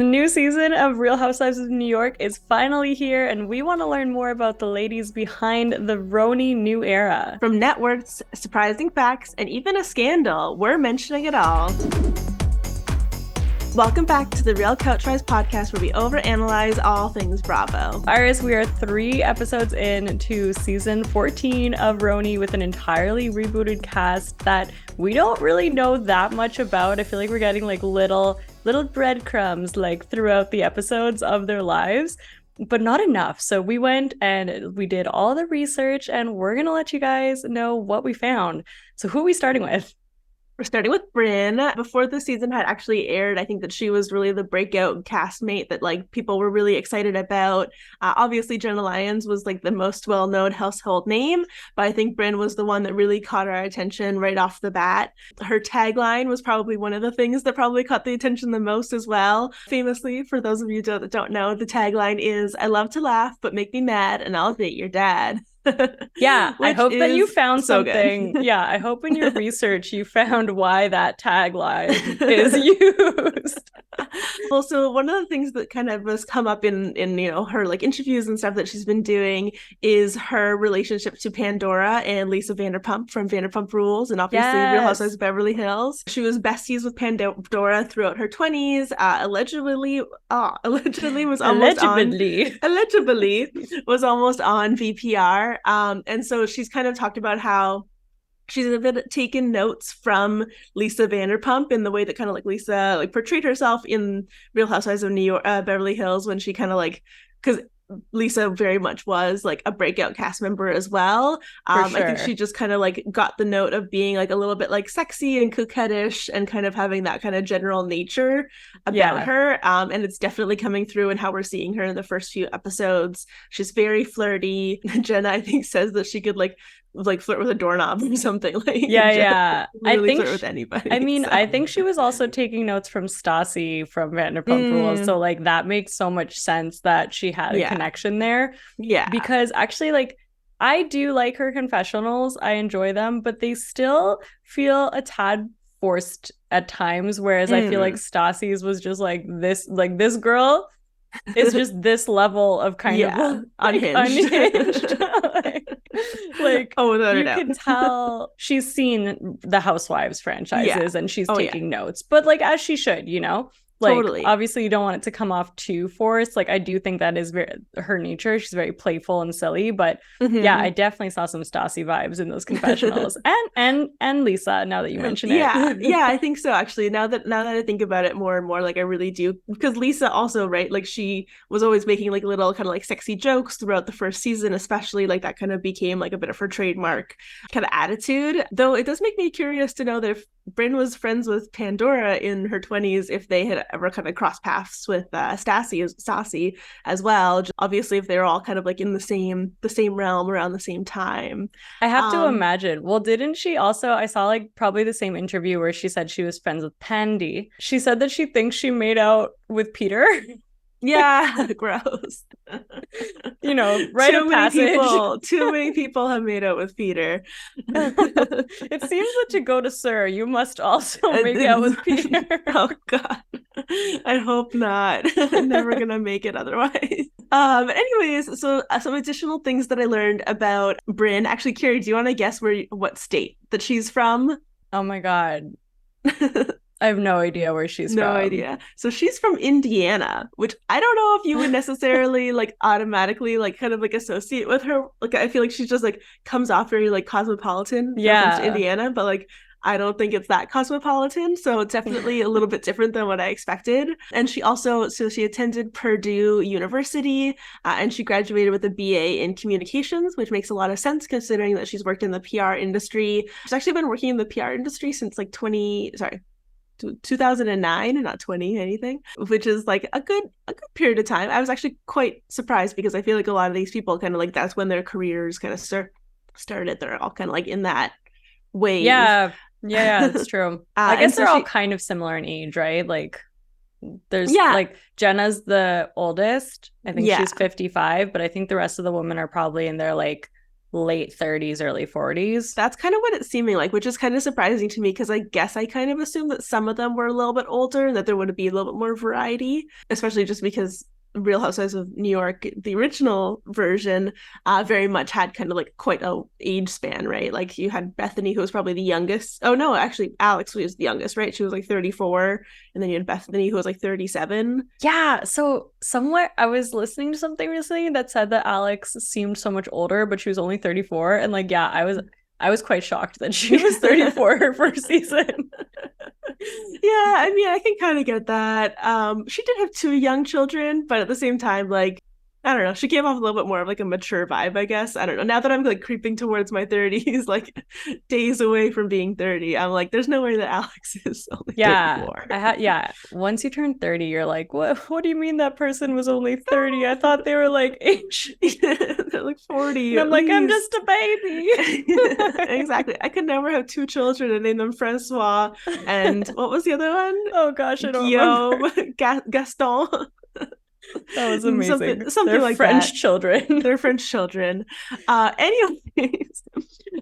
The new season of Real Housewives of New York is finally here, and we want to learn more about the ladies behind the RHONY new era. From networks, surprising facts, and even a scandal, we're mentioning it all. Welcome back to the Real Couchwives Podcast, where we overanalyze all things Bravo. Iris, we are 3 episodes into season 14 of RHONY with an entirely rebooted cast that we don't really know that much about. I feel like we're getting like little breadcrumbs like throughout the episodes of their lives, but not enough. So we went and we did all the research, and we're gonna let you guys know what we found. So who are we starting with? We're starting with Brynn. Before the season had actually aired, I think that she was really the breakout castmate that like people were really excited about. Obviously, Jenna Lyons was like the most well-known household name, but I think Brynn was the one that really caught our attention right off the bat. Her tagline was probably one of the things that probably caught the attention the most as well. Famously, for those of you that don't know, the tagline is, "I love to laugh, but make me mad, and I'll date your dad." Yeah, I hope that you found so something. Yeah, I hope in your research you found why that tagline is used. Well, so one of the things that kind of has come up in her like interviews and stuff that she's been doing is her relationship to Pandora and Lisa Vanderpump from Vanderpump Rules, and obviously Real Housewives of Beverly Hills. She was besties with Pandora throughout her 20s. Allegedly was almost on VPR. And so she's kind of talked about how she's a bit taken notes from Lisa Vanderpump in the way that kind of like Lisa like portrayed herself in Real Housewives of New York, Beverly Hills, when she kind of like, because Lisa very much was like a breakout cast member as well. Sure. I think she just kind of like got the note of being like a little bit like sexy and coquettish and kind of having that kind of general nature about her. And it's definitely coming through in how we're seeing her in the first few episodes. She's very flirty. Jenna, I think, says that she could like flirt with a doorknob or something. Like, yeah. Really, I think flirt with anybody. I mean, so. I think she was also taking notes from Stassi from Vanderpump Rules, so like that makes so much sense that she had a connection there. Yeah, because actually, like, I do like her confessionals. I enjoy them, but they still feel a tad forced at times. Whereas I feel like Stassi's was just like this girl is just this level of kind of like, unhinged. like you can tell she's seen the Housewives franchises and she's taking notes, but like as she should, like totally. Obviously you don't want it to come off too forced. Like I do think that is very her nature. She's very playful and silly, but I definitely saw some Stassi vibes in those confessionals. and Lisa, now that you mention it. Yeah, I think so actually. Now that I think about it more and more, like I really do, because Lisa also, right, like she was always making like little kind of like sexy jokes throughout the first season, especially. Like that kind of became like a bit of her trademark kind of attitude. Though it does make me curious to know that if Brynn was friends with Pandora in her 20s, if they had ever kind of crossed paths with Stassi as well. Obviously, if they're all kind of like in the same realm around the same time. I have to imagine. Well, didn't she also, I saw like probably the same interview where she said she was friends with Pandy. She said that she thinks she made out with Peter. Yeah, gross. Rite of passage. Too many people have made out with Peter. It seems that to go to Sir, you must also make out with Peter. Oh God, I hope not. I'm never gonna make it otherwise. Anyways, so some additional things that I learned about Brynn. Actually, Carrie, do you want to guess what state that she's from? Oh my God. I have no idea where she's from. No idea. So she's from Indiana, which I don't know if you would necessarily like automatically like kind of like associate with her. Like I feel like she just like comes off very like cosmopolitan. To Indiana, but like I don't think it's that cosmopolitan. So it's definitely a little bit different than what I expected. And she attended Purdue University and she graduated with a BA in communications, which makes a lot of sense considering that she's worked in the PR industry. She's actually been working in the PR industry since like 2009 and not 20 anything, which is like a good period of time. I was actually quite surprised because I feel like a lot of these people kind of like that's when their careers kind of started. They're all kind of like in that wave. Yeah, that's true. I guess they're all kind of similar in age, right? Like there's like Jenna's the oldest. I think she's 55, but I think the rest of the women are probably in their like late 30s, early 40s. That's kind of what it's seeming like, which is kind of surprising to me because I guess I kind of assumed that some of them were a little bit older and that there would be a little bit more variety, especially just because Real Housewives of New York, the original version, very much had kind of like quite a age span, right? Like you had Bethany, who was probably the youngest. Oh no, actually Alex was the youngest, right? She was like 34, and then you had Bethany, who was like 37. Yeah, so somewhere I was listening to something recently that said that Alex seemed so much older, but she was only 34, and like, yeah, I was quite shocked that she was 34 her first season. Yeah, I mean, I can kind of get that. She did have two young children, but at the same time, like, I don't know, she gave off a little bit more of like a mature vibe, I guess. I don't know. Now that I'm like creeping towards my 30s, like days away from being 30, I'm like, there's no way that Alex is only 34. Yeah. Once you turn 30, you're like, what do you mean that person was only 30? I thought they were like age. They're like 40. And I'm like, I'm just a baby. Exactly. I could never have two children and name them Francois and what was the other one? Oh gosh, I don't remember. Gaston. That was amazing. Something They're like French that. children. They're French children. Anyways,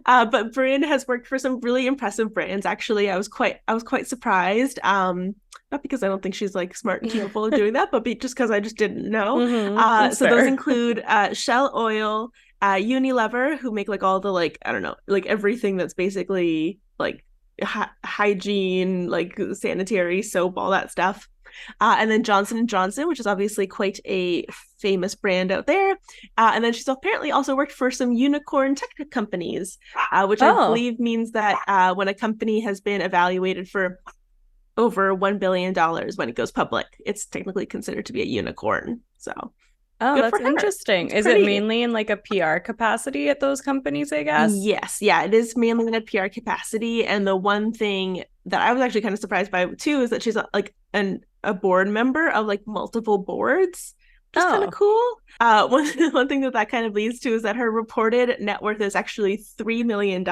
but Brynn has worked for some really impressive brands. Actually, I was quite surprised. Not because I don't think she's like smart and capable of doing that, but just because I just didn't know. Mm-hmm, so those include Shell Oil, Unilever, who make like all the like, I don't know, like everything that's basically like hygiene, like sanitary soap, all that stuff. And then Johnson & Johnson, which is obviously quite a famous brand out there. And then she's apparently also worked for some unicorn tech companies, which I believe means that when a company has been evaluated for over $1 billion when it goes public, it's technically considered to be a unicorn. So that's interesting. Is it mainly in like a PR capacity at those companies, I guess? Yes. Yeah, it is mainly in a PR capacity. And the one thing that I was actually kind of surprised by too is that she's like a board member of like multiple boards. Which is kind of cool. One thing that kind of leads to is that her reported net worth is actually $3 million,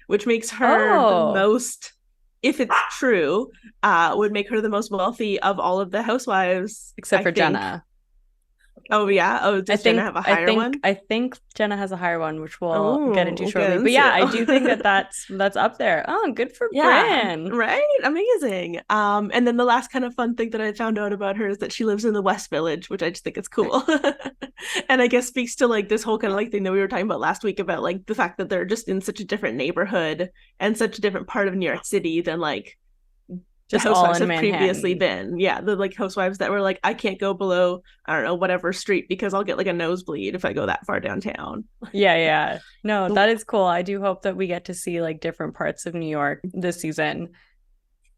which makes her the most, if it's true, would make her the most wealthy of all of the housewives. Except for Jenna. Oh, yeah? Oh, does Jenna have a higher one? I think Jenna has a higher one, which we'll get into shortly. But yeah, I do think that that's up there. Oh, good for Brynn. Right? Amazing. And then the last kind of fun thing that I found out about her is that she lives in the West Village, which I just think is cool. And I guess speaks to like this whole kind of like thing that we were talking about last week about like the fact that they're just in such a different neighborhood and such a different part of New York City than like just the housewives have previously been. Yeah, the like housewives that were like, I can't go below, I don't know, whatever street because I'll get like a nosebleed if I go that far downtown. Yeah. No, that is cool. I do hope that we get to see like different parts of New York this season.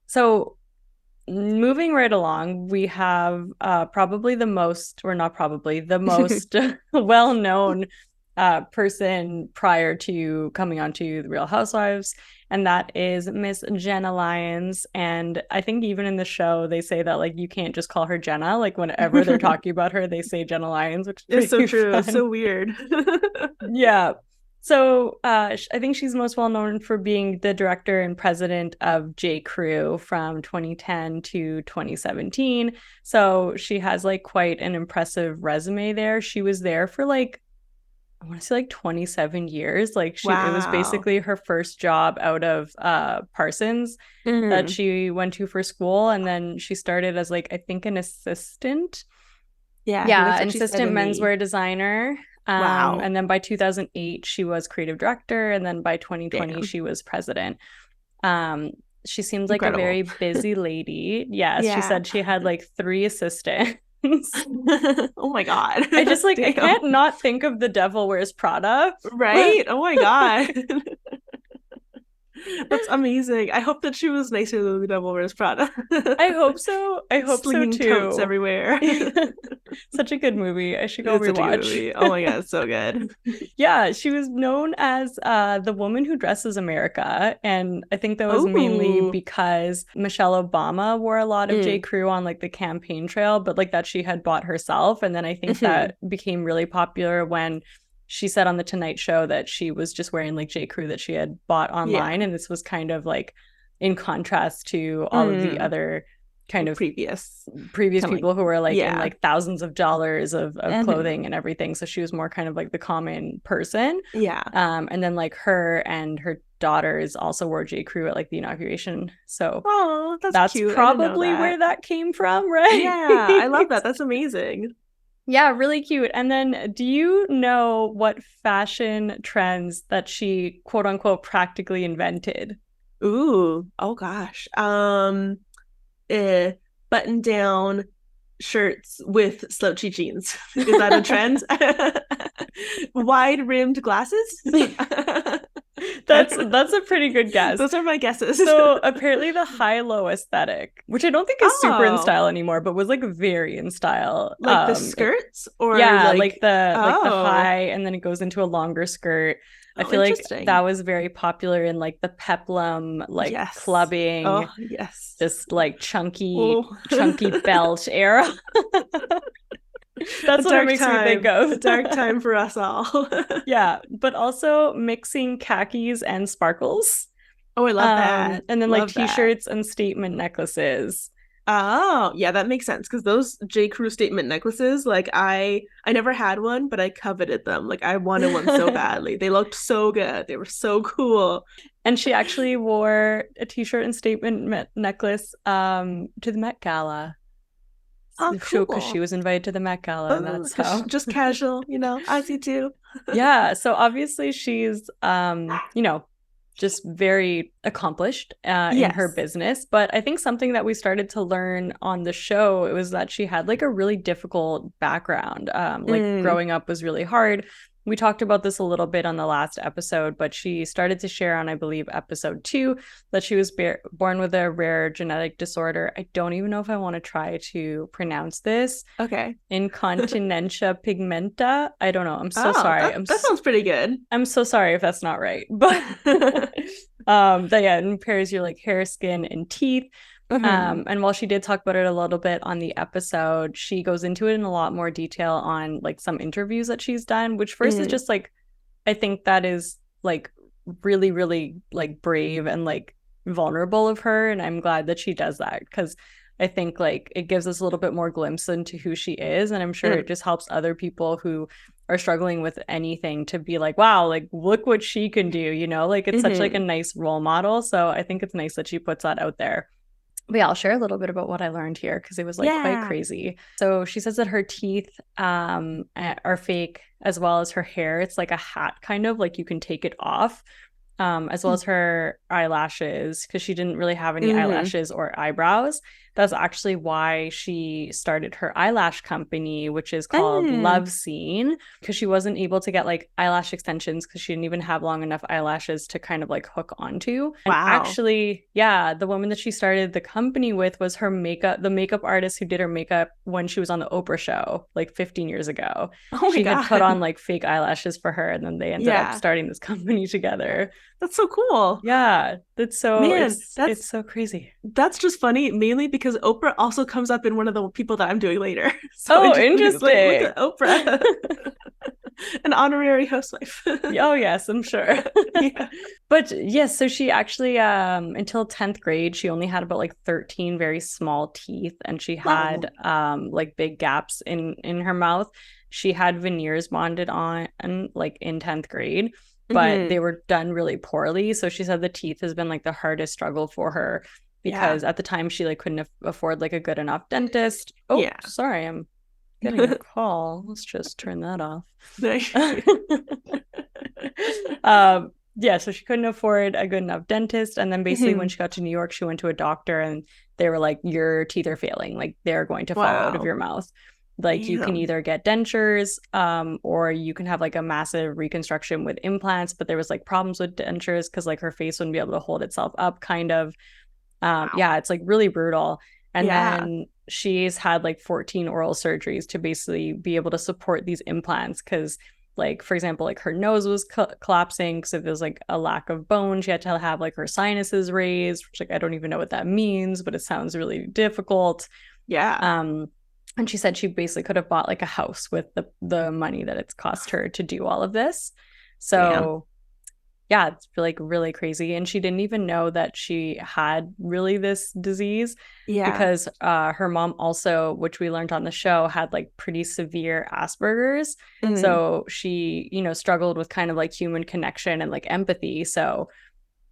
So moving right along, we have probably the most well-known person prior to coming onto the Real Housewives, and that is Miss Jenna Lyons. And I think even in the show they say that like you can't just call her Jenna, like whenever they're talking about her they say Jenna Lyons, which is so true. Fun. It's so weird. Yeah. So I think she's most well known for being the director and president of J. Crew from 2010 to 2017. So she has like quite an impressive resume there. She was there for like, I want to say like 27 years. Like it was basically her first job out of Parsons that she went to for school. And then she started as like, I think an assistant. Yeah, an assistant menswear designer. Wow. And then by 2008, she was creative director. And then by 2020, she was president. She seemed like a very busy lady. Yes, yeah. She said she had like 3 assistants. Oh my god. I just like, I can't not think of The Devil Wears Prada. Right? Oh my god. That's amazing. I hope that she was nicer than The Devil Wears Prada. I hope so. I hope so too. Totes everywhere. Such a good movie. I should go rewatch. Oh my god, it's so good. Yeah, she was known as the woman who dresses America, and I think that was mainly because Michelle Obama wore a lot of J. Crew on like the campaign trail, but like that she had bought herself, and then I think that became really popular when she said on the Tonight Show that she was just wearing like J. Crew that she had bought online. And this was kind of like in contrast to all of the other kind of previous people who were like in like thousands of dollars of clothing and everything. So she was more kind of like the common person. Yeah. And then like her and her daughters also wore J. Crew at like the inauguration. So that's cute. Probably where that came from, right? Yeah, I love that. That's amazing. Yeah, really cute. And then do you know what fashion trends that she quote unquote practically invented? Ooh, oh gosh. Button down shirts with slouchy jeans. Is that a trend? Wide rimmed glasses? That's a pretty good guess. Those are my guesses. So apparently the high-low aesthetic, which I don't think is super in style anymore, but was like very in style. Like the skirts, or like the high, and then it goes into a longer skirt. I feel like that was very popular in like the peplum, like clubbing, just like chunky belt era. That's what it makes me think of. A dark time for us all. Yeah, but also mixing khakis and sparkles. Oh, I love that. And then like t-shirts and statement necklaces. Oh, yeah, that makes sense, because those J. Crew statement necklaces, like I never had one, but I coveted them. Like I wanted one so badly. They looked so good. They were so cool. And she actually wore a t-shirt and statement necklace to the Met Gala. Oh, cool. Because she was invited to the Met Gala, and that's how. Just casual, as you do. Yeah, so obviously she's, just very accomplished in her business. But I think something that we started to learn on the show, it was that she had like a really difficult background. Growing up was really hard. We talked about this a little bit on the last episode, but she started to share on, I believe, episode 2, that she was born with a rare genetic disorder. I don't even know if I want to try to pronounce this. Okay. Incontinentia pigmenta. I don't know. I'm so sorry. That sounds pretty good. I'm so sorry if that's not right. But that impairs your like hair, skin, and teeth. Mm-hmm. And while she did talk about it a little bit on the episode, she goes into it in a lot more detail on like some interviews that she's done, which first is just like, I think that is like really, really like brave and like vulnerable of her. And I'm glad that she does that, because I think like it gives us a little bit more glimpse into who she is. And I'm sure it just helps other people who are struggling with anything to be like, wow, like look what she can do, like it's such like a nice role model. So I think it's nice that she puts that out there. But yeah, I'll share a little bit about what I learned here, because it was like quite crazy. So she says that her teeth are fake, as well as her hair. It's like a hat, kind of like you can take it off, as well as her eyelashes, because she didn't really have any eyelashes or eyebrows. That's actually why she started her eyelash company, which is called Love Scene, because she wasn't able to get like eyelash extensions because she didn't even have long enough eyelashes to kind of like hook onto. And actually, the woman that she started the company with was the makeup artist who did her makeup when she was on the Oprah show like 15 years ago. She had put on like fake eyelashes for her, and then they ended up starting this company together. That's so cool. Yeah, that's so it's so crazy. That's just funny, mainly because Oprah also comes up in one of the people that I'm doing later. So interesting. Like, look at Oprah. An honorary housewife. Oh yes, I'm sure. But yes, so she actually until 10th grade she only had about like 13 very small teeth, and she had like big gaps in her mouth. She had veneers bonded on like in 10th grade, but they were done really poorly. So she said the teeth has been like the hardest struggle for her, because at the time she like couldn't afford like a good enough dentist. Sorry, I'm getting a call. Let's just turn that off. So she couldn't afford a good enough dentist, and then basically when she got to New York, she went to a doctor, and they were like, your teeth are failing, like they're going to fall out of your mouth. Like you can either get dentures or you can have like a massive reconstruction with implants. But there was like problems with dentures because like her face wouldn't be able to hold itself up, kind of. It's like really brutal. And then she's had like 14 oral surgeries to basically be able to support these implants, because like, for example, like her nose was collapsing because there was like a lack of bone. She had to have like her sinuses raised, which like I don't even know what that means, but it sounds really difficult. And she said she basically could have bought like a house with the money that it's cost her to do all of this. So yeah, it's like really crazy. And she didn't even know that she had really this disease. Yeah. Because her mom also, which we learned on the show, had like pretty severe Asperger's. Mm-hmm. So she, you know, struggled with kind of like human connection and like empathy. So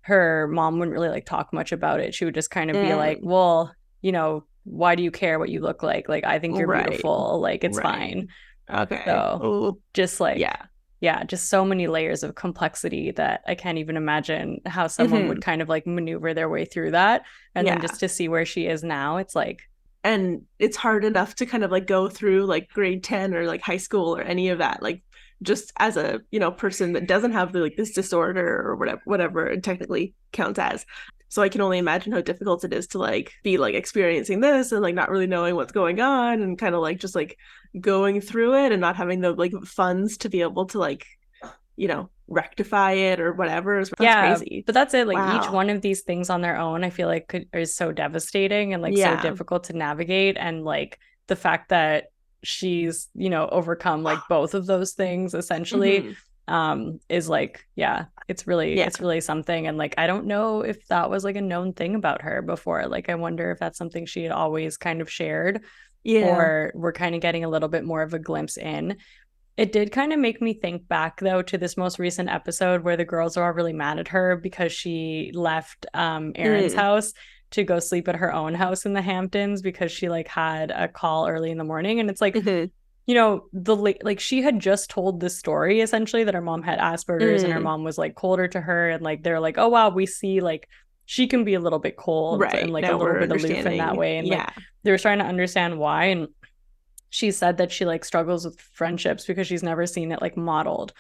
her mom wouldn't really like talk much about it. She would just kind of be like, well, you know, why do you care what you look like? Like, I think you're beautiful. Like, it's fine. Okay. So just like, yeah, just so many layers of complexity that I can't even imagine how someone would kind of like maneuver their way through that. And then just to see where she is now, it's like. And it's hard enough to kind of like go through like grade 10 or like high school or any of that. Like, just as a, you know, person that doesn't have like this disorder or whatever it technically counts as. So I can only imagine how difficult it is to like be like experiencing this and like not really knowing what's going on and kind of like just like going through it and not having the like funds to be able to like, you know, rectify it or whatever. That's crazy. But that's it. Like each one of these things on their own, I feel like is so devastating and like so difficult to navigate. And like the fact that she's, you know, overcome like both of those things essentially is like, it's really something. And like, I don't know if that was like a known thing about her before. Like, I wonder if that's something she had always kind of shared or we're kind of getting a little bit more of a glimpse in. It did kind of make me think back though to this most recent episode where the girls are all really mad at her because she left Erin's house to go sleep at her own house in the Hamptons because she like had a call early in the morning. And it's like, you know, like she had just told this story essentially that her mom had Asperger's and her mom was like colder to her. And like, they're like, oh, wow, we see like she can be a little bit cold and like a little bit aloof in that way. And like they were trying to understand why. And she said that she like struggles with friendships because she's never seen it like modeled.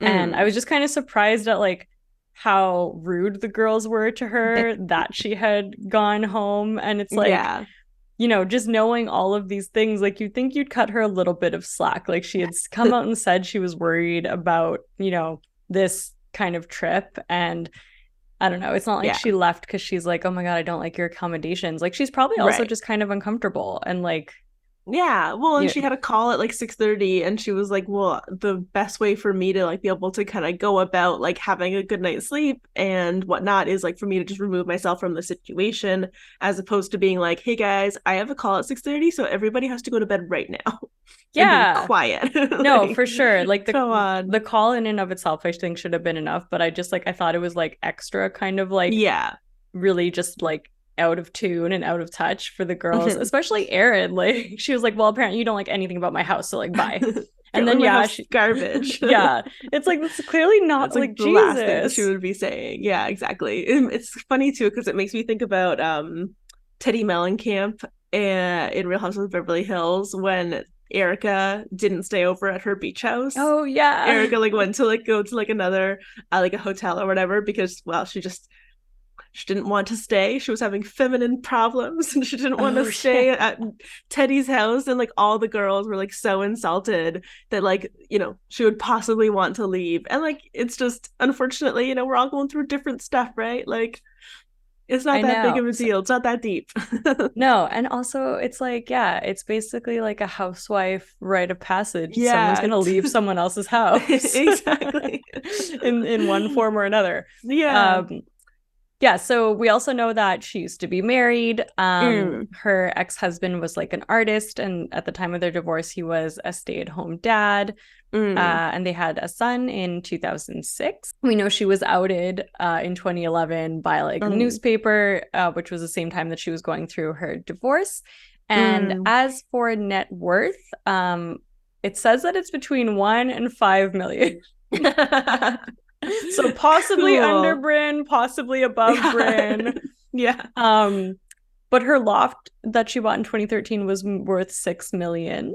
And I was just kind of surprised at like how rude the girls were to her that she had gone home. And it's like, you know, just knowing all of these things, like you'd think you'd cut her a little bit of slack. Like she had come out and said she was worried about, you know, this kind of trip. And I don't know, it's not like she left because she's like, oh my God, I don't like your accommodations. Like she's probably also just kind of uncomfortable and like. Yeah, well, and she had a call at like 6:30 and she was like, well, the best way for me to like be able to kind of go about like having a good night's sleep and whatnot is like for me to just remove myself from the situation as opposed to being like, hey guys, I have a call at 6:30, so everybody has to go to bed right now. Yeah. Quiet. No, like, for sure. Like the call in and of itself, I think should have been enough, but I just like, I thought it was like extra kind of like, really just like out of tune and out of touch for the girls, especially Erin. Like she was like, well, apparently you don't like anything about my house, so like bye. And then she garbage. It's like that's clearly not like the last thing that she would be saying. Yeah, exactly. It's funny too because it makes me think about Teddy Mellencamp in Real Housewives of Beverly Hills when Erica didn't stay over at her beach house. Oh yeah, Erica like went to like go to like another like a hotel or whatever because well she didn't want to stay. She was having feminine problems and she didn't want to stay at Teddy's house. And like all the girls were like so insulted that like, you know, she would possibly want to leave. And like, it's just, unfortunately, you know, we're all going through different stuff, right? Like, it's not that big of a deal. It's not that deep. No. And also it's like, it's basically like a housewife rite of passage. Someone's going to leave someone else's house. Exactly. in one form or another. So we also know that she used to be married. Her ex-husband was like an artist, and at the time of their divorce, he was a stay-at-home dad. And they had a son in 2006. We know she was outed in 2011 by like a newspaper, which was the same time that she was going through her divorce. And as for net worth, it says that it's between 1 and 5 million. So possibly under Brynn, possibly above Brynn. But her loft that she bought in 2013 was worth 6 million.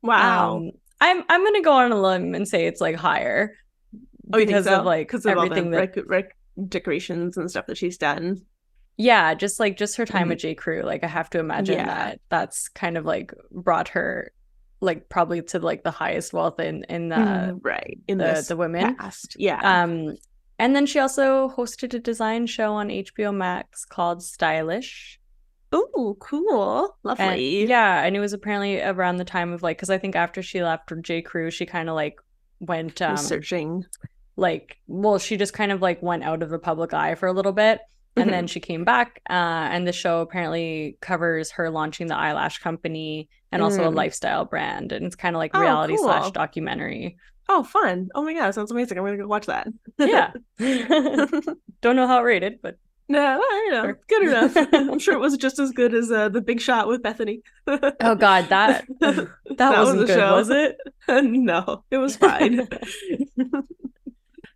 Wow. I'm gonna go on a limb and say it's like higher because of everything all the decorations and stuff that she's done. Yeah, just her time at J. Crew. Like I have to imagine that's kind of like brought her like probably to like the highest wealth in the women past. And then she also hosted a design show on HBO Max called Stylish. Oh, cool. Lovely. And it was apparently around the time of like, because I think after she left J. Crew she kind of like went searching. like, well, she just kind of like went out of the public eye for a little bit. And then she came back, and the show apparently covers her launching the eyelash company and also a lifestyle brand. And it's kind of like reality / documentary. Oh, fun. Oh my God, sounds amazing. I'm going to go watch that. Yeah. Don't know how it rated, but. No, you know, good enough. I'm sure it was just as good as The Big Shot with Bethany. Oh God, that wasn't good, was it? No, it was fine.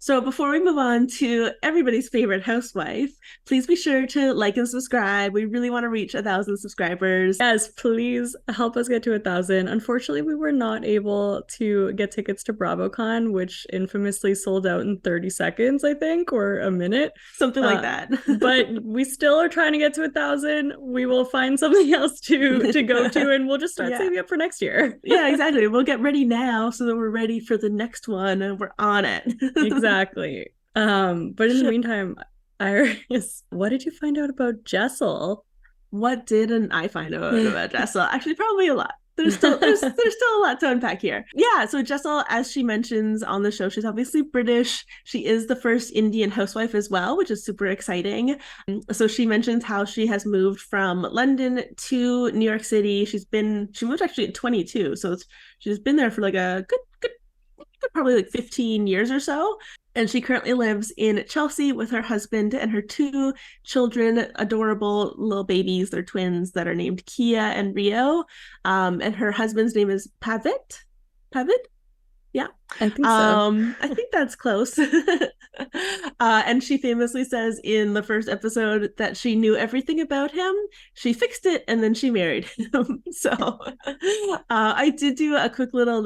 So before we move on to everybody's favorite housewife, please be sure to like and subscribe. We really want to reach 1,000 subscribers. Yes, please help us get to 1,000. Unfortunately, we were not able to get tickets to BravoCon, which infamously sold out in 30 seconds, I think, or a minute. Something like that. But we still are trying to get to 1,000. We will find something else to go to, and we'll just start saving up for next year. Yeah, exactly. We'll get ready now so that we're ready for the next one and we're on it. Exactly. But in the meantime, Iris, what did you find out about Jessel? What didn't I find out about Jessel? Actually, probably a lot. There's still a lot to unpack here. Yeah, so Jessel, as she mentions on the show, she's obviously British. She is the first Indian housewife as well, which is super exciting. So she mentions how she has moved from London to New York City. She moved actually at 22, so she's been there for like a good probably like 15 years or so. And she currently lives in Chelsea with her husband and her 2 children, adorable little babies. They're twins that are named Kia and Rio. And her husband's name is Pavitt. Yeah, I think so. I think that's close. And she famously says in the first episode that she knew everything about him. She fixed it and then she married him. So I did do a quick little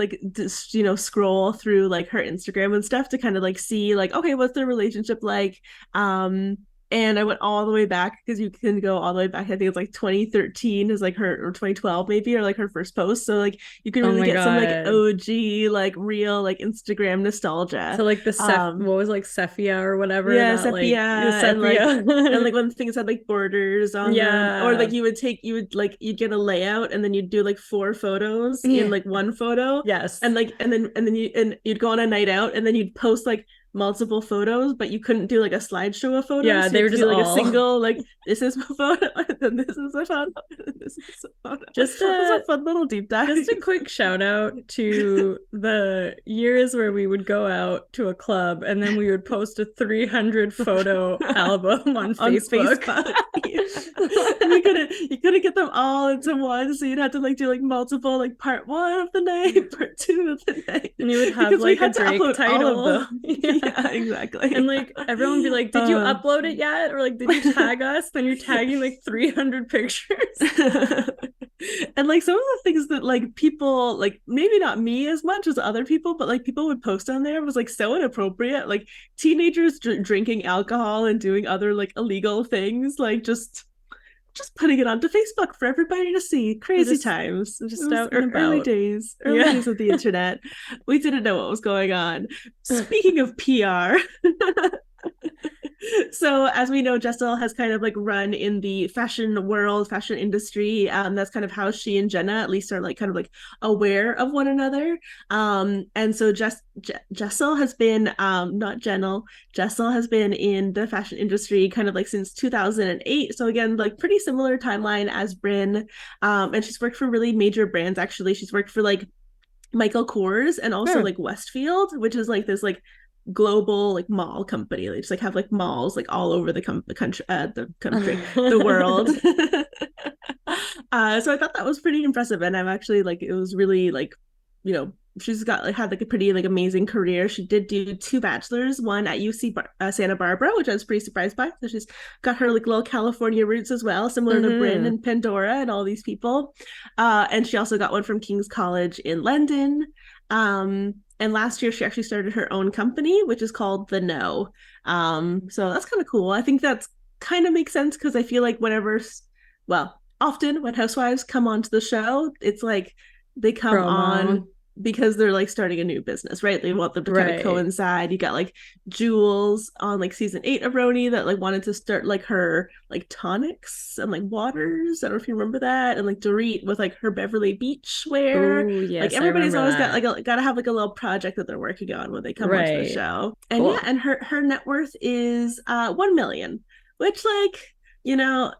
scroll through like her Instagram and stuff to kind of like see like, okay, what's their relationship like? And I went all the way back because you can go all the way back. I think it's like 2013 is like her, or 2012 maybe, or like her first post. So like you can really get some like OG, like real like Instagram nostalgia. So like the what was like sepia or whatever. Yeah, sepia. And like when things had like borders on them. Or like you'd get a layout and then you'd do like 4 photos in like one photo. Yes. And then you'd go on a night out and then you'd post like multiple photos, but you couldn't do like a slideshow of photos. Yeah, so they were just like a single, like this is a photo, and then this is a photo, and this is a photo. Just a fun little deep dive. Just a quick shout out to the years where we would go out to a club and then we would post a 300 photo album on Facebook. You couldn't get them all into one, so you'd have to like do like multiple, like part 1 of the night, part 2 of the night, and you would have like a Drake title. Yeah, exactly. And like everyone would be like, did you upload it yet? Or like, did you tag us? Then you're tagging like 300 pictures. And like some of the things that like people, like maybe not me as much as other people, but like people would post on there was like so inappropriate. Like teenagers drinking alcohol and doing other like illegal things, like just putting it onto Facebook for everybody to see. Crazy times. Just out and about. Early days of the internet. We didn't know what was going on. Speaking of PR, so as we know, Jessel has kind of like run in the fashion industry. That's kind of how she and Jenna at least are like kind of like aware of one another. And so Jessel has been Jessel has been in the fashion industry kind of like since 2008. So again, like pretty similar timeline as Brynn. And she's worked for really major brands. Actually, she's worked for like Michael Kors and also like Westfield, which is like this like global like mall company. They just like have like malls like all over the country, the world. So I thought that was pretty impressive, and I'm actually like, it was really like, you know, she's got like had like a pretty like amazing career. She did do 2 bachelors, one at UC Santa Barbara, which I was pretty surprised by. So she's got her like little California roots as well, similar to Brynn and Pandora and all these people. And she also got one from King's College in London. And last year she actually started her own company, which is called The Know. So that's kind of cool. I think that's kind of makes sense because I feel like often when housewives come onto the show, it's like they come on because they're like starting a new business, right? They want them to kind of coincide. You got like Jules on like season 8 of RHONY that like wanted to start like her like tonics and like waters. I don't know if you remember that. And like Dorit with like her Beverly Beach wear. Oh yes, like everybody's always got like gotta have like a little project that they're working on when they come onto the show. And cool. And her net worth is 1 million, which like, you know,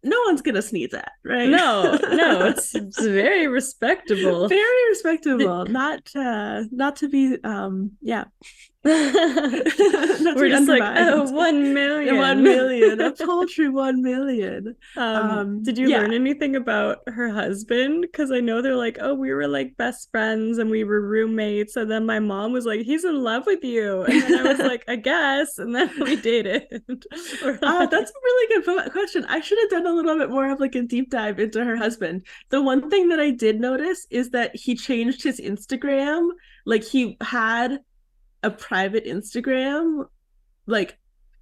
no one's gonna sneeze at, right? No, it's very respectable. Very respectable. Not to be yeah. We're just like 1 million. 1 million. A paltry 1 million. Did you learn anything about her husband? Because I know they're like, oh, we were like best friends and we were roommates. And then my mom was like, he's in love with you. And then I was like, I guess. And then we dated. That's a really good question. I should have done a little bit more of like a deep dive into her husband. The one thing that I did notice is that he changed his Instagram. Like he had a private Instagram like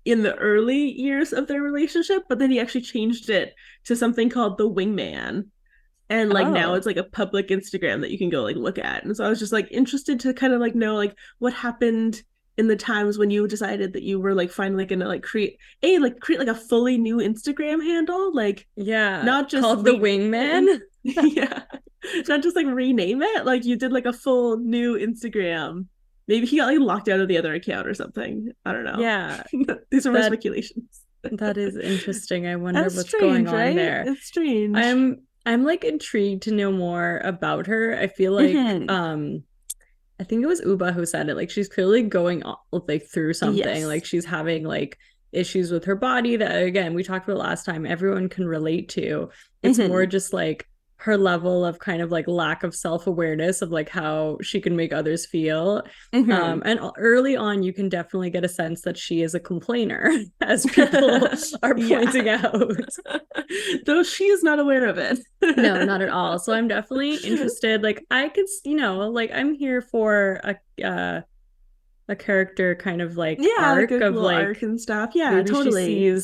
in the early years of their relationship, but then he actually changed it to something called the Wingman, and like now it's like a public Instagram that you can go like look at. And so I was just like interested to kind of like know like what happened in the times when you decided that you were like finally gonna like create like a fully new Instagram handle, like not just called the Wingman. Yeah, not just like rename it, like you did like a full new Instagram. Maybe he got like locked out of the other account or something. I don't know. Yeah. These are my speculations. That is interesting. I wonder what's going on there. It's strange. I'm like intrigued to know more about her. I feel like I think it was Ubah who said it. Like she's clearly going like through something. Yes. Like she's having like issues with her body that, again, we talked about last time, everyone can relate to. It's more just like her level of kind of like lack of self-awareness of like how she can make others feel. And early on you can definitely get a sense that she is a complainer, as people are pointing out, though she is not aware of it. No, not at all. So I'm definitely interested. Like I could, you know, like I'm here for a character kind of like arc like of like arc and stuff. Totally.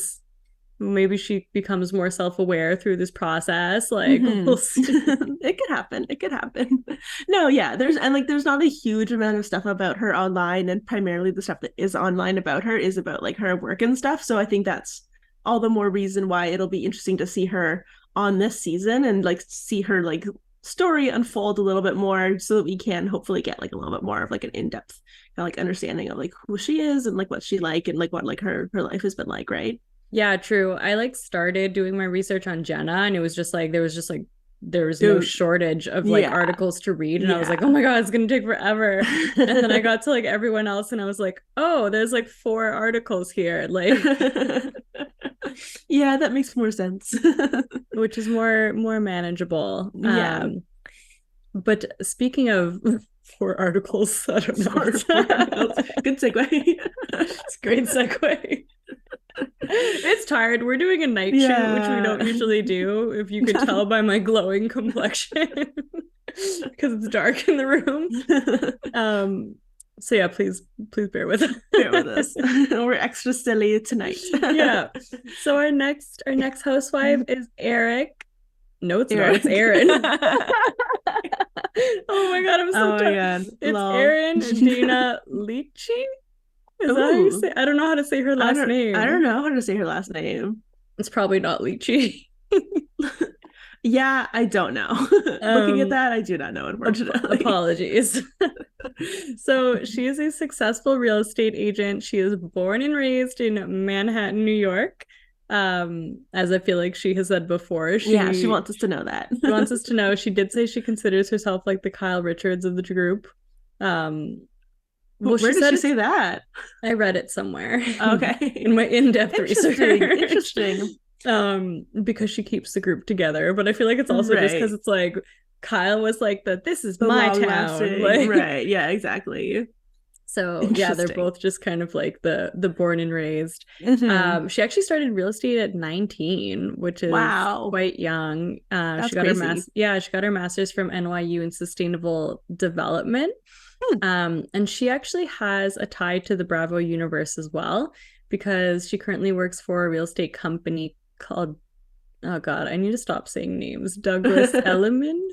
Maybe she becomes more self-aware through this process. Like we'll see. It could happen. No, there's not a huge amount of stuff about her online, and primarily the stuff that is online about her is about like her work and stuff. So I think that's all the more reason why it'll be interesting to see her on this season and like see her like story unfold a little bit more, so that we can hopefully get like a little bit more of like an in-depth kind of like understanding of like who she is and like what she like and like what like her life has been like, right? Yeah, true. I like started doing my research on Jenna, and it was just like there was no shortage of like articles to read, and I was like, oh my god, it's gonna take forever. And then I got to like everyone else and I was like, oh, there's like 4 articles here, like yeah, that makes more sense. Which is more manageable. But speaking of 4 articles, I don't know. Good segue. It's a great segue. It's tired. We're doing a night shoot, which we don't usually do, if you could tell by my glowing complexion, because it's dark in the room. So yeah, please bear with us. We're extra silly tonight. Yeah. So our next housewife is Eric. No, it's not. It's Erin. Oh my god, I'm so tired. It's Erin Dana Lichy. Is that how you say? I don't know how to say her last name. I don't know how to say her last name. It's probably not Lichy. Yeah, I don't know. Looking at that, I do not know, unfortunately. Apologies. So she is a successful real estate agent. She is born and raised in Manhattan, New York. As I feel like she has said before. She wants us to know that. She wants us to know. She did say she considers herself like the Kyle Richards of the group. Where did she say that? I read it somewhere. Okay. In my in-depth research. Interesting. Because she keeps the group together. But I feel like it's also just because it's like Kyle was like this is my town. Like, right. Yeah, exactly. So yeah, they're both just kind of like the born and raised. She actually started real estate at 19, which is quite young. She got her master's from NYU in sustainable development. And she actually has a tie to the Bravo universe as well, because she currently works for a real estate company called, oh god, I need to stop saying names, Douglas Elliman.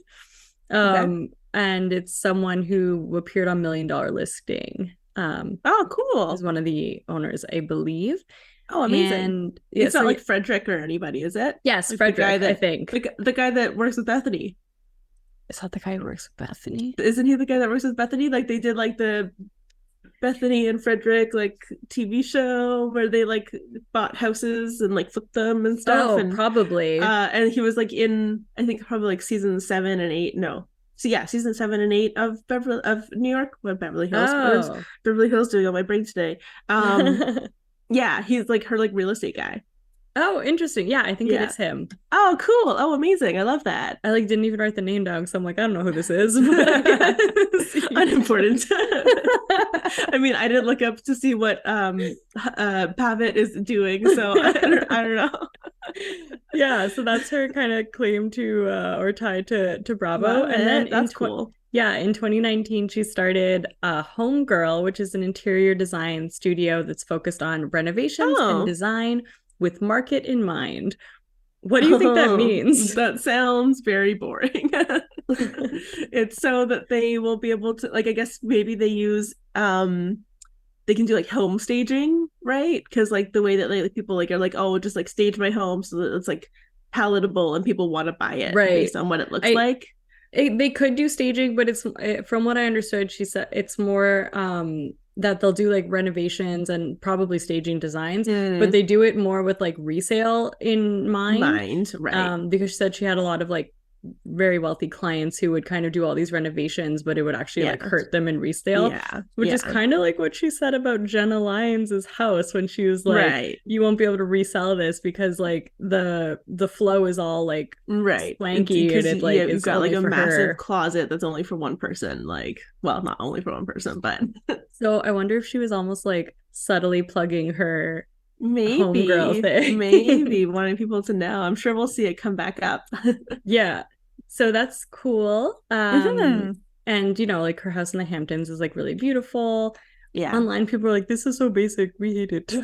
and it's someone who appeared on $1 Million Listing. Oh, cool. Is one of the owners, I believe. Oh, amazing. And it's not like Frederick or anybody, is it? Yes, like Frederick, I think. The guy that works with Bethany. Is that the guy who works with Bethany? Isn't he the guy that works with Bethany? Like they did like the Bethany and Frederick like TV show where they like bought houses and like flipped them and stuff. Oh, probably. And he was like in, I think probably like season 7 and 8. No. So yeah, season 7 and 8 of New York, Beverly Hills. Oh. Beverly Hills doing on my brain today. Yeah, he's like her like real estate guy. Oh, interesting. Yeah, I think it is him. Oh, cool. Oh, amazing. I love that. I like didn't even write the name down because I'm like, I don't know who this is. Unimportant. I mean, I didn't look up to see what Pavitt is doing, so I don't know. Yeah, so that's her kind of claim to or tie to Bravo. And then that's cool. Yeah, in 2019, she started Homegirl, which is an interior design studio that's focused on renovations and design with market in mind. What do you think that means? That sounds very boring. It's so that they will be able to, like, I guess maybe they use they can do like home staging, right? Because like the way that like people like are like, oh, just like stage my home so that it's like palatable and people want to buy it based on what it looks like. They could do staging, but it's from what I understood, she said it's more that they'll do like renovations and probably staging designs, but they do it more with like resale in mind, right? Because she said she had a lot of like very wealthy clients who would kind of do all these renovations, but it would actually like hurt them in resale, which is kind of like what she said about Jenna Lyons' house when she was like, you won't be able to resell this because like the flow is all like swanky and it like you've got like a massive closet that's only for one person, like, well, not only for one person, but so I wonder if she was almost like subtly plugging her homegirl thing. Maybe wanting people to know. I'm sure we'll see it come back up. Yeah, so that's cool. And you know, like her house in the Hamptons is like really beautiful. Online people are like, this is so basic, we hate it.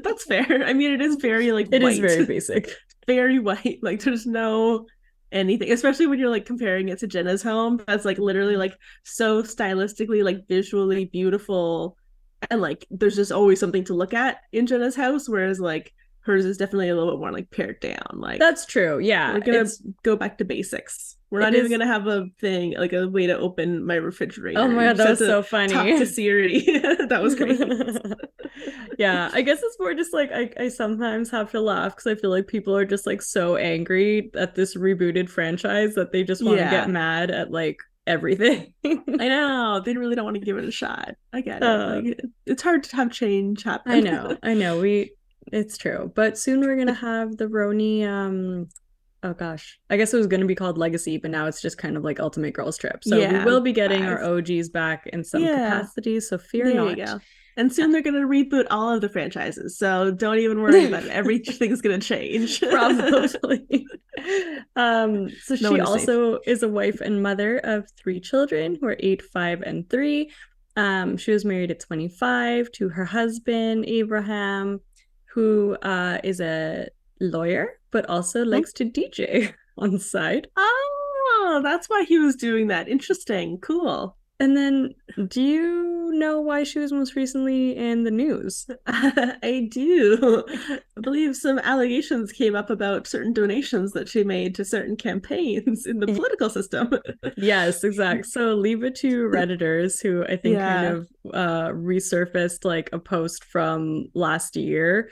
That's fair. I mean, it is very like it white. Is very basic, very white. Like there's no anything, especially when you're like comparing it to Jenna's home that's like literally like so stylistically like visually beautiful. And like there's just always something to look at in Jenna's house, whereas like hers is definitely a little bit more like pared down. Like that's true. Yeah, we're gonna go back to basics. We're not even gonna have a thing like a way to open my refrigerator. Oh my god, that was so funny. Talk to Siri. That was great. Yeah, I guess it's more just like I sometimes have to laugh because I feel like people are just like so angry at this rebooted franchise that they just want to get mad at like everything. I know, they really don't want to give it a shot. I get it. Like, it's hard to have change happen. I know it's true, but soon we're gonna have the RHONY oh gosh, I guess it was going to be called Legacy, but now it's just kind of like Ultimate Girls Trip, so we will be getting our OGs back in some capacity, so fear not. You go. And soon they're going to reboot all of the franchises, so don't even worry about it. Everything's going to change. Probably. So she also is a wife and mother of 3 children who are 8, 5, and 3. She was married at 25 to her husband, Abraham, who is a lawyer, but also likes to DJ on the side. Oh, that's why he was doing that. Interesting. Cool. And then, do you know why she was most recently in the news? I do. I believe some allegations came up about certain donations that she made to certain campaigns in the political system. Yes, exactly. So leave it to Redditors, who I think kind of resurfaced like a post from last year.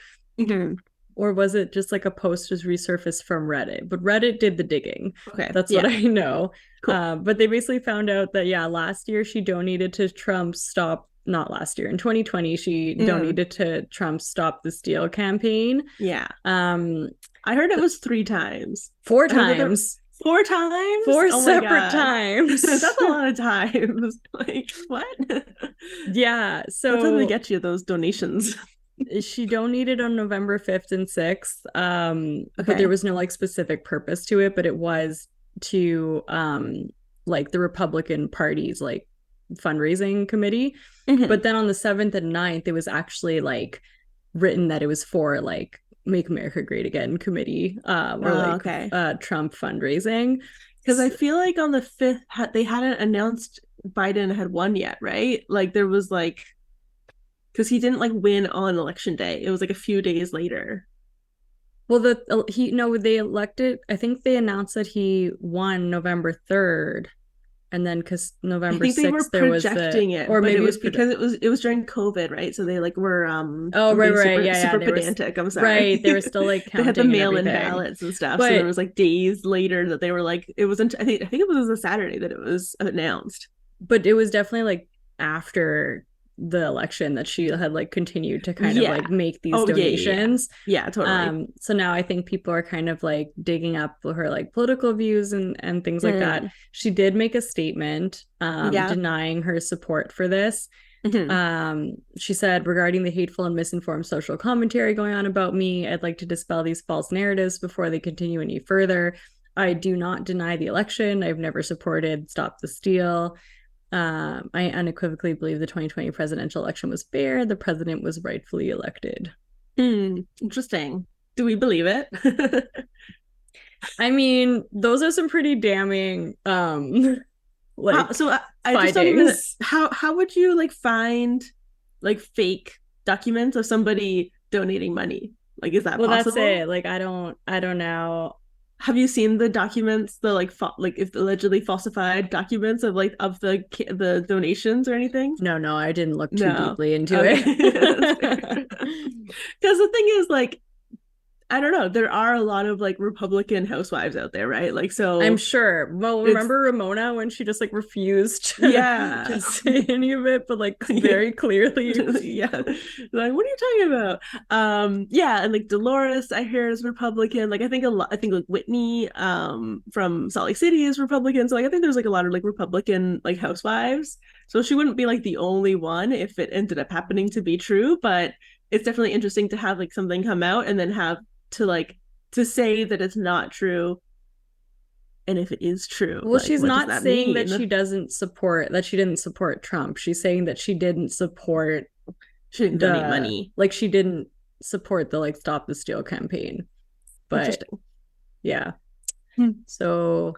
Or was it just like a post was resurfaced from Reddit? But Reddit did the digging. Okay. That's what I know. Cool. But they basically found out that, last year she donated to Trump's not last year. In 2020, she donated to Trump's Stop the Steal campaign. Yeah. I heard it was 3 times. 4 times. 4 times? 4 separate times. That's a lot of times. Like, what? Yeah. So that's how they get you those donations. She donated on November 5th and 6th, but there was no like specific purpose to it, but it was to like the Republican Party's like fundraising committee. But then on the 7th and 9th, it was actually like written that it was for like Make America Great Again committee or Trump fundraising. Because I feel like on the 5th, they hadn't announced Biden had won yet, right? Like there was like, because he didn't like win on election day. It was like a few days later. Well, they elected, I think they announced that he won November 3rd. And then because November 6th, they were projecting it, or maybe it was because it was during COVID, right? So they like were super pedantic. I'm sorry, right? They were still like counting. They had the mail-in ballots and stuff. So there was like days later that they were like, it wasn't. I think it was a Saturday that it was announced. But it was definitely like after the election that she had like continued to kind of like make these donations. Yeah, totally. So now I think people are kind of like digging up her like political views and things like that. She did make a statement denying her support for this. She said, regarding the hateful and misinformed social commentary going on about me, I'd like to dispel these false narratives before they continue any further. I do not deny the election. I've never supported Stop the Steal. I unequivocally believe the 2020 presidential election was fair. The president was rightfully elected. Interesting. Do we believe it? I mean, those are some pretty damning like I just how would you like find like fake documents of somebody donating money? Like, is that possible? That's it. Like, I don't know. Have you seen the documents, the like if allegedly falsified documents of like of the donations or anything? No, I didn't look too deeply into it. Because the thing is, like, I don't know, there are a lot of like Republican housewives out there, right? Like, so I'm sure. Well, remember Ramona when she just like refused to say any of it, but like very clearly, like, what are you talking about? And like Dolores, I hear, is Republican. Like, I think like Whitney from Salt Lake City is Republican. So like I think there's like a lot of like Republican like housewives. So she wouldn't be like the only one if it ended up happening to be true, but it's definitely interesting to have like something come out and then have to say that it's not true, and if it is true, well, like, she's not saying that she didn't support Trump. She's saying that she didn't donate money, like she didn't support the like Stop the Steal campaign. But so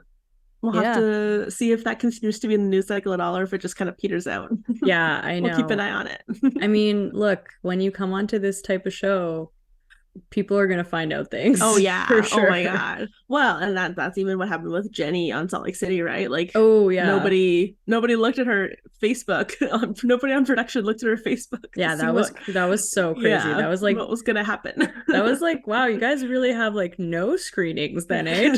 we'll have to see if that continues to be in the news cycle at all, or if it just kind of peters out. I know. We'll keep an eye on it. I mean, look, when you come onto this type of show, people are gonna find out things. Oh yeah, for sure. Oh my god. Well, and that's even what happened with Jenny on Salt Lake City, right? Like, nobody looked at her Facebook. Nobody on production looked at her Facebook. Yeah, that was so crazy. That was like, what was gonna happen? That was like, wow, you guys really have like no screenings then, eh?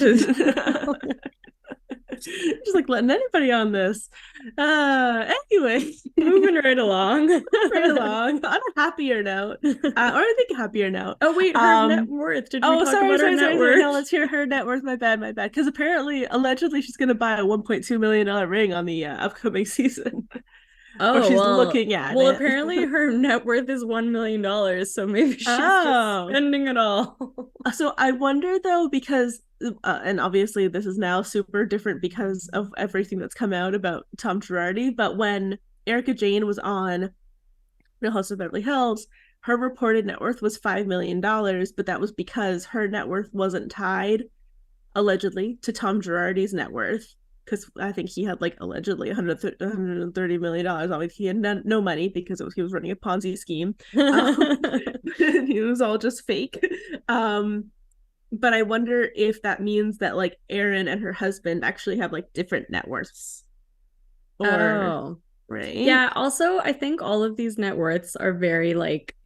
Just like letting anybody on this. Anyway, moving right along. On a happier note, or I think a happier note. Oh wait, her net worth. Did we talk about her net worth? No, let's hear her net worth. My bad. Because allegedly, she's gonna buy a $1.2 million ring on the upcoming season. Oh, she's looking at. Well, apparently her net worth is $1 million, so maybe she's just spending it all. So I wonder though, because and obviously this is now super different because of everything that's come out about Tom Girardi, but when Erika Jayne was on Real House of Beverly Hills, her reported net worth was $5 million, but that was because her net worth wasn't tied, allegedly, to Tom Girardi's net worth. Because I think he had like allegedly $130 million. Obviously, he had no money because he was running a Ponzi scheme. It was all just fake. But I wonder if that means that like Erin and her husband actually have like different net worths. Right? Yeah. Also, I think all of these net worths are very like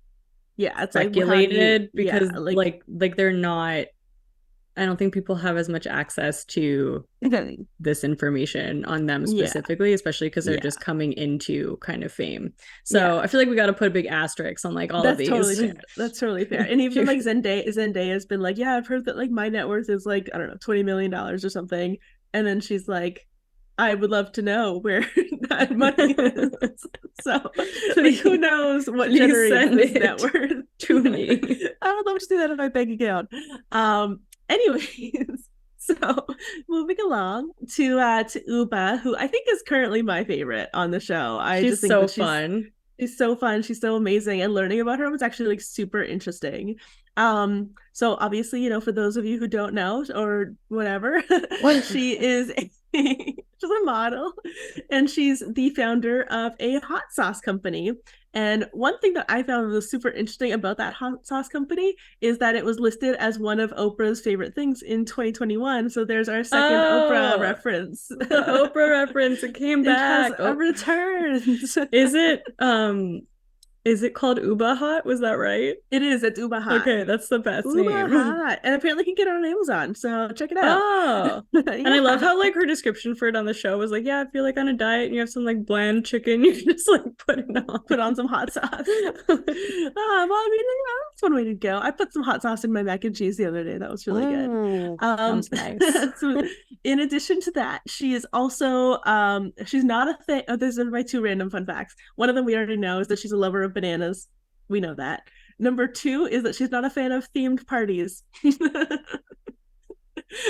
it's speculated, like, because like they're not. I don't think people have as much access to this information on them specifically, especially because they're just coming into kind of fame. So I feel like we got to put a big asterisk on like all of these. That's totally fair. And even like Zendaya has been like, I've heard that like my net worth is like, I don't know, $20 million or something. And then she's like, I would love to know where that money is. So like, who knows what generates this net worth to me. I would love to see that in my bank account. Anyways, so moving along to Ubah, who I think is currently my favorite on the show. She's so fun. She's so fun. She's so amazing. And learning about her was actually like super interesting. So obviously, you know, for those of you who don't know or whatever, she is she's a model and she's the founder of a hot sauce company. And one thing that I found was super interesting about that hot sauce company is that it was listed as one of Oprah's favorite things in 2021. So there's our second Oprah reference. The Oprah reference. It came back. It has returned. Is it called Ubah Hot? Was that right? It is. It's Ubah Hot. Okay, that's the best Ubah name. Hot. And apparently you can get it on Amazon, so check it out. Oh. Yeah. And I love how like her description for it on the show was like, yeah, if you're like on a diet and you have some like bland chicken, you can just like put on some hot sauce. Well, I mean, that's one way to go. I put some hot sauce in my mac and cheese the other day. That was really good. Sounds nice. So in addition to that, she is also she's not a thing. Oh, these are my two random fun facts. One of them we already know is that she's a lover of bananas. We know that. Number 2 is that she's not a fan of themed parties.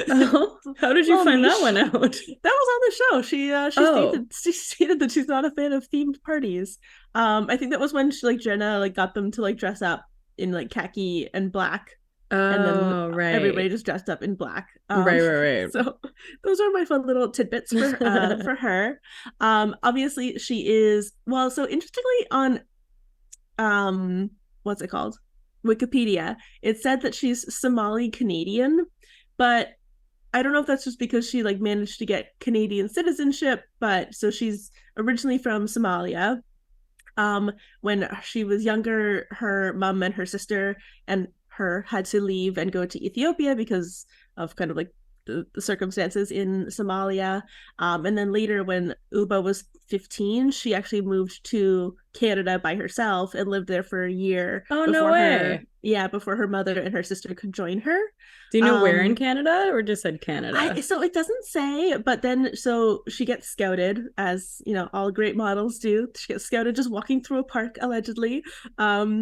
Oh, how did you find that one out? That was on the show. She stated that she's not a fan of themed parties. I think that was when she, like, Jenna like got them to like dress up in like khaki and black. And then everybody just dressed up in black. Right. So those are my fun little tidbits for her. Obviously she is, well, so interestingly on what's it called? Wikipedia, it said that she's Somali Canadian, but I don't know if that's just because she like managed to get Canadian citizenship, but so she's originally from Somalia. When she was younger, her mom and her sister and her had to leave and go to Ethiopia because of kind of like the circumstances in Somalia. And then later when Ubah was 15, she actually moved to Canada by herself and lived there for a year. Oh, no way. Before her mother and her sister could join her. Do you know where in Canada, or just said Canada? So it doesn't say, but then so she gets scouted, as you know, all great models do. She gets scouted just walking through a park, allegedly,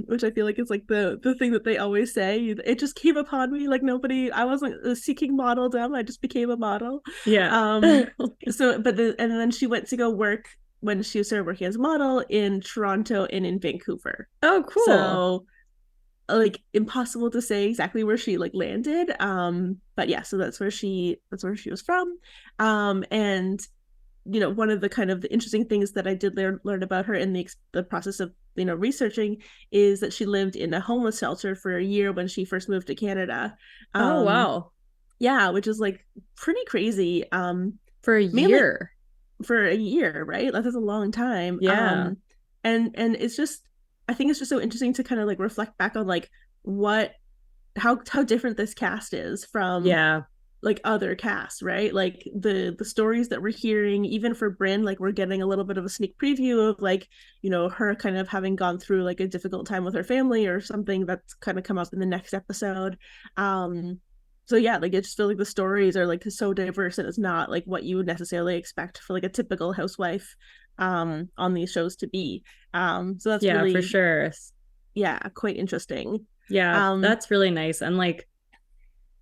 which I feel like is like the thing that they always say. It just came upon me like nobody. I wasn't seeking modeldom. I just became a model. Yeah. And then she went to go work when she started working as a model in Toronto and in Vancouver. Oh, cool. So like impossible to say exactly where she like landed, but yeah, so that's where she was from. And you know, one of the kind of the interesting things that I did learn about her in the process of, you know, researching is that she lived in a homeless shelter for a year when she first moved to Canada. Oh wow. Yeah, which is like pretty crazy. For a year. For a year, right? Like that's a long time. Yeah. And it's just, I think it's just so interesting to kind of like reflect back on like how different this cast is from like other casts, right? Like the stories that we're hearing, even for Brynn, like we're getting a little bit of a sneak preview of like, you know, her kind of having gone through like a difficult time with her family or something that's kind of come up in the next episode. So yeah, like I just feel like the stories are like so diverse and it's not like what you would necessarily expect for like a typical housewife on these shows to be. So that's really, for sure. Yeah, quite interesting. Yeah, that's really nice. And like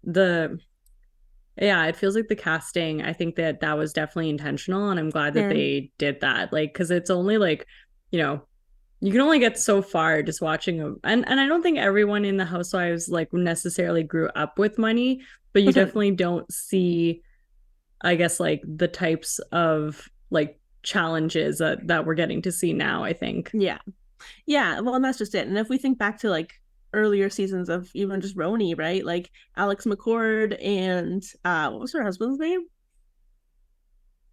it feels like the casting, I think that was definitely intentional, and I'm glad that they did that. Like, because it's only like, you know, you can only get so far just watching and I don't think everyone in the Housewives like necessarily grew up with money, but you definitely don't see, I guess, like the types of like challenges that we're getting to see now, I think. Yeah, well, and that's just it. And if we think back to like earlier seasons of even just RHONY, right, like Alex McCord and what was her husband's name?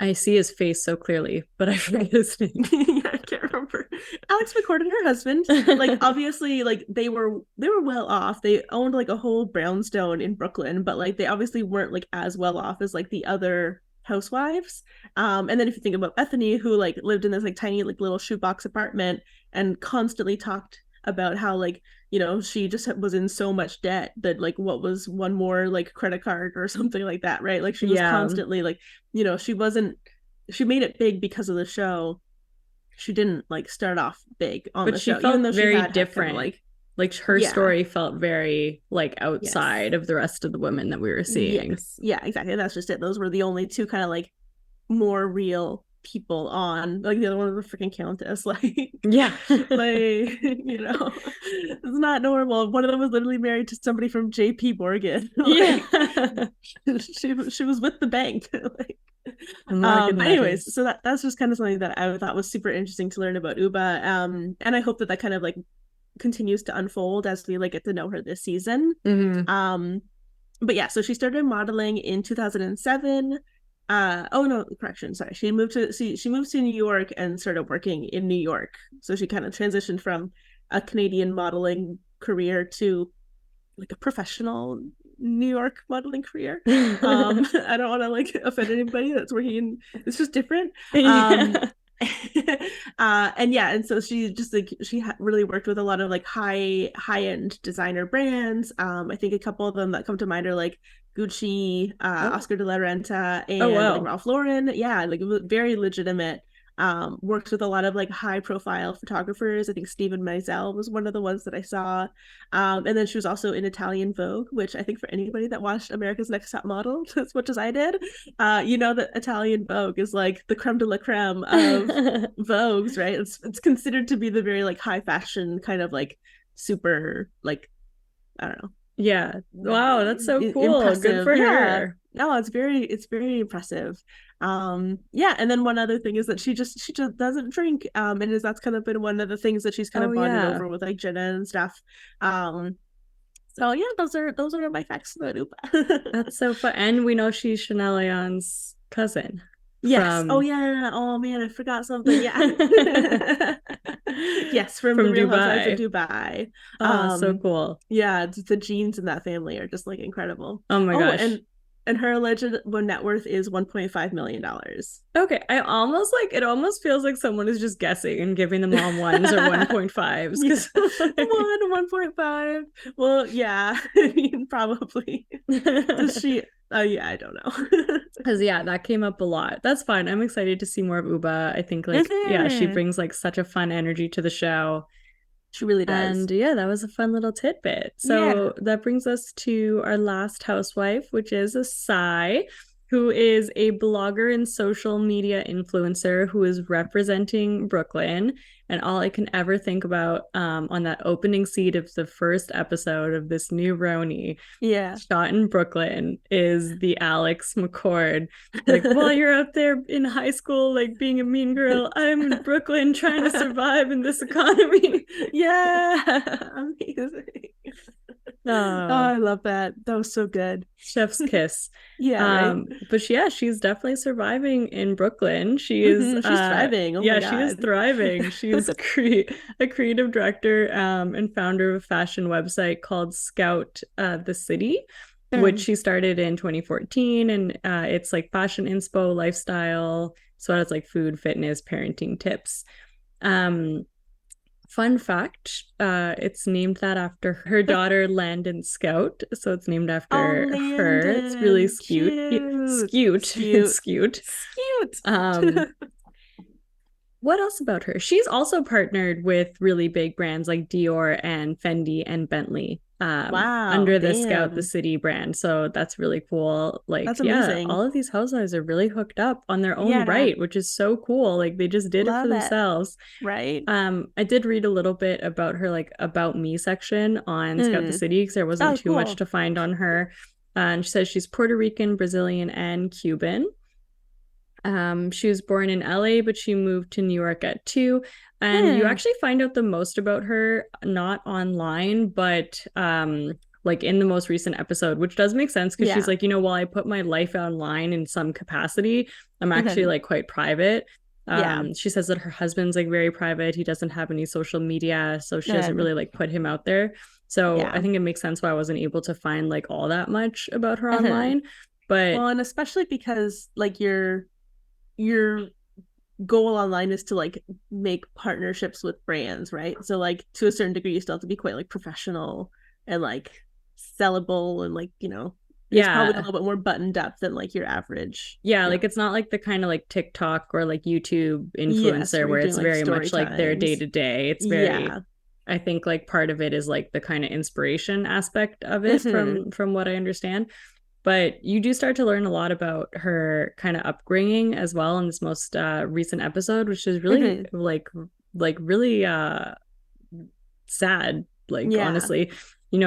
I see his face so clearly, but I forget his name. Yeah, I can't remember. Alex McCord and her husband, like obviously like they were well off. They owned like a whole brownstone in Brooklyn, but like they obviously weren't like as well off as like the other housewives. And then if you think about Bethany, who like lived in this like tiny like little shoebox apartment and constantly talked about how like, you know, she just was in so much debt that like what was one more like credit card or something like that, right? Like she was constantly like, you know, she made it big because of the show. She didn't like start off big on the show. But she felt very different. Kind of, like her story felt very like outside of the rest of the women that we were seeing. Yeah, exactly. That's just it. Those were the only two kind of like more real people on. Like the other one was a freaking countess. Like yeah, like it's not normal. One of them was literally married to somebody from J.P. Morgan. Like, yeah, she was with the bank. Like, but anyways, so that's just kind of something that I thought was super interesting to learn about Ubah. And I hope that kind of like continues to unfold as we like get to know her this season. But yeah, so she started modeling in 2007. Oh no, correction, sorry. She moved to New York and started working in New York. So she kind of transitioned from a Canadian modeling career to like a professional New York modeling career. I don't want to like offend anybody that's working in, it's just different. And so she just like really worked with a lot of like high-end designer brands. I think a couple of them that come to mind are like Gucci, Oscar de la Renta, and like Ralph Lauren. Yeah, like very legitimate. Worked with a lot of like high profile photographers. I think Steven Meisel was one of the ones that I saw. And then she was also in Italian Vogue, which I think for anybody that watched America's Next Top Model as much as I did, that Italian Vogue is like the creme de la creme of Vogues, right? It's considered to be the very like high fashion kind of like super like, I don't know. Yeah. Wow, that's so cool. Impressive. Good for her. No, it's very impressive. Yeah, and then one other thing is that she just doesn't drink. And that's kind of been one of the things that she's kind of bonded over with like Jenna and stuff. So yeah, those are my facts about Ubah. That's so fun. And we know she's Jenna Lyons' cousin. Yes. Oh yeah. Oh man, I forgot something. Yeah. Yes, from the Real Couchwives of Dubai. Oh, so cool. Yeah, the genes in that family are just like incredible. Oh my gosh. And her alleged net worth is $1.5 million. Okay, it almost feels like someone is just guessing and giving them all ones or 1.5s. Because 1.5. Well, yeah, I mean, probably. Does she? Oh yeah, I don't know. Because that came up a lot. That's fine. I'm excited to see more of Ubah. I think like she brings like such a fun energy to the show. She really does. And yeah, that was a fun little tidbit. So that brings us to our last housewife, which is Sai, who is a blogger and social media influencer who is representing Brooklyn. And all I can ever think about on that opening scene of the first episode of this new RHONY shot in Brooklyn is the Alex McCord. Like, while you're out there in high school, like being a mean girl, I'm in Brooklyn trying to survive in this economy. Yeah, amazing. Oh, I love that. That was so good. Chef's kiss. Yeah. Right? But she's definitely surviving in Brooklyn. She is she's thriving. Oh my God. She is thriving. She's a creative director and founder of a fashion website called Scout the City, which she started in 2014. And it's like fashion inspo, lifestyle. So it's like food, fitness, parenting tips. Fun fact, it's named that after her daughter Landon Scout, so it's named after her. It's really cute. What else about her? She's also partnered with really big brands like Dior and Fendi and Bentley. Under the Scout the City brand. So that's really cool. Like, that's amazing. All of these housewives are really hooked up on their own right, which is so cool. Like, they just did it for themselves. Right. I did read a little bit about her, like, About Me section on Scout the City, because there wasn't too much to find on her. And she says she's Puerto Rican, Brazilian, and Cuban. She was born in LA, but she moved to New York at 2. And you actually find out the most about her not online, but like in the most recent episode, which does make sense because she's like, while I put my life online in some capacity, I'm actually like quite private. She says that her husband's like very private. He doesn't have any social media, so she doesn't really like put him out there. So I think it makes sense why I wasn't able to find like all that much about her online. But and especially because like your goal online is to like make partnerships with brands, right? So like to a certain degree you still have to be quite like professional and like sellable and like it's probably a little bit more buttoned up than like your average like it's not like the kind of like TikTok or like YouTube influencer where it's very much like their day-to-day. It's very I think like part of it is like the kind of inspiration aspect of it from what I understand. But you do start to learn a lot about her kind of upbringing as well in this most recent episode, which is really really sad. Honestly,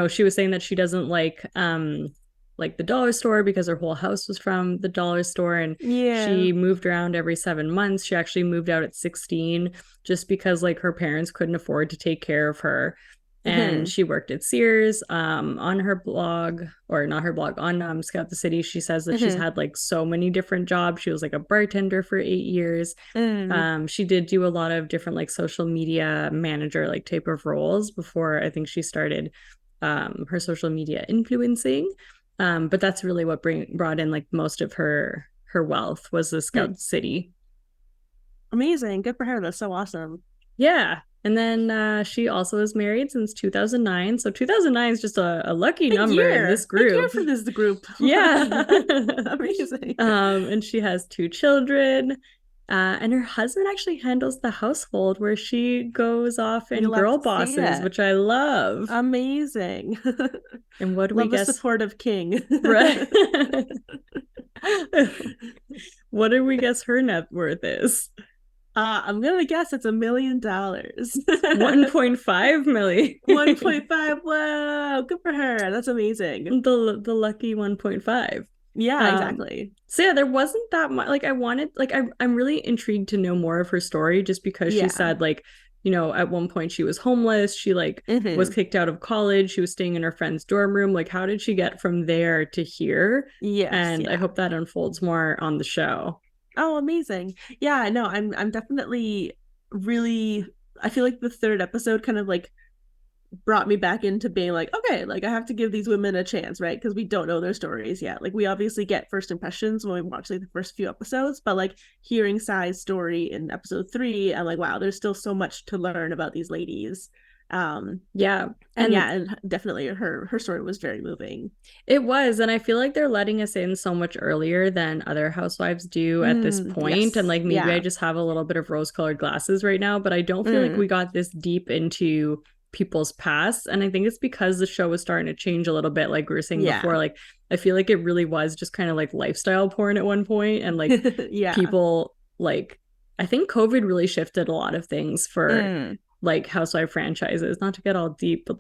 she was saying that she doesn't like the dollar store because her whole house was from the dollar store, and she moved around every 7 months. She actually moved out at 16 just because her parents couldn't afford to take care of her. And she worked at Sears. On her blog, or not her blog, on Scout the City, she says that she's had so many different jobs. She was a bartender for 8 years. She did do a lot of different social media manager type of roles before I think she started her social media influencing. But that's really what brought in most of her wealth was the Scout City. Amazing. Good for her. That's so awesome. Yeah. And then she also is married since 2009. So 2009 is just a lucky number in this group. Big year for this group. Yeah. Amazing. And she has 2 children. And her husband actually handles the household where she goes off and girl bosses, which I love. Amazing. And what do we guess? The supportive king. Right. What do we guess her net worth is? I'm gonna guess it's $1 million. 1.5 million. 1.5. Wow, good for her. That's amazing. The lucky 1.5. Yeah, exactly. So yeah, there wasn't that much. I'm really intrigued to know more of her story, just because she said at one point she was homeless. She was kicked out of college. She was staying in her friend's dorm room. How did she get from there to here? And I hope that unfolds more on the show. Oh, amazing. Yeah, no, I'm definitely really, I feel like the 3rd episode kind of brought me back into being okay, I have to give these women a chance, right? Because we don't know their stories yet. We obviously get first impressions when we watch the first few episodes, but hearing Sai's story in episode 3, I'm wow, there's still so much to learn about these ladies. And definitely her story was very moving. It was, and I feel like they're letting us in so much earlier than other housewives do at this point. And maybe I just have a little bit of rose-colored glasses right now, but I don't feel like we got this deep into people's past. And I think it's because the show was starting to change a little bit, like we were saying before. I feel like it really was just kind of lifestyle porn at one point, and people I think COVID really shifted a lot of things for housewife franchises. Not to get all deep, but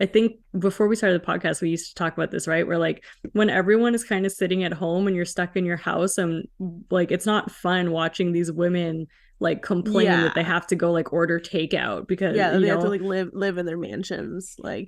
I think before we started the podcast we used to talk about this, right? Where when everyone is kind of sitting at home and you're stuck in your house, and it's not fun watching these women complain that they have to go order takeout because they have to live in their mansions. So I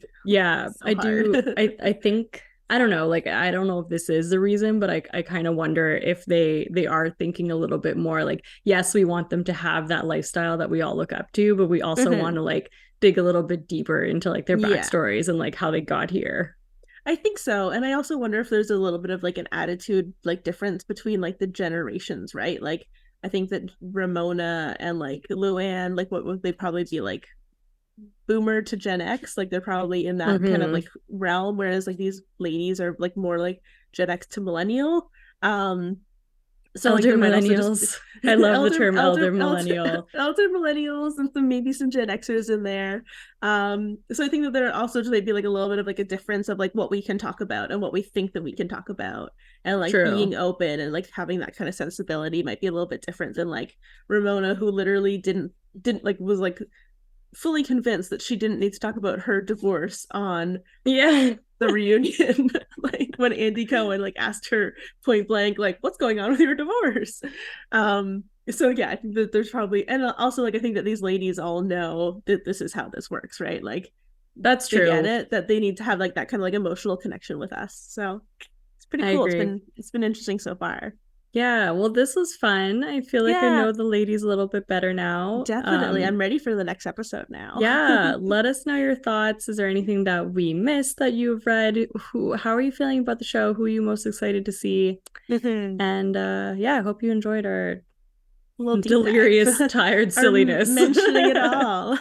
do. I think, I don't know, I don't know if this is the reason, but I kind of wonder if they are thinking a little bit more yes, we want them to have that lifestyle that we all look up to, but we also want to dig a little bit deeper into their backstories and how they got here. I think so. And I also wonder if there's a little bit of an attitude difference between the generations, right? I think that Ramona and Luann, what would they probably be boomer to Gen X? They're probably in that kind of realm, whereas these ladies are more Gen X to millennial. So elder millennials. I love the term elder millennial. Elder millennials, and maybe some Gen Xers in there. So I think that there also just maybe a little bit of a difference of what we can talk about and what we think that we can talk about, and being open and having that kind of sensibility might be a little bit different than Ramona, who literally didn't was fully convinced that she didn't need to talk about her divorce on the reunion. When Andy Cohen asked her point blank what's going on with your divorce. So yeah, I think that there's probably, and also I think that these ladies all know that this is how this works, right? That's true. They get it, that they need to have that kind of emotional connection with us. So it's pretty cool. It's been interesting so far. Yeah, well, this was fun. I feel like I know the ladies a little bit better now. Definitely. I'm ready for the next episode now. Yeah, let us know your thoughts. Is there anything that we missed that you've read? How are you feeling about the show? Who are you most excited to see? And I hope you enjoyed our delirious, tired silliness. Mentioning it all.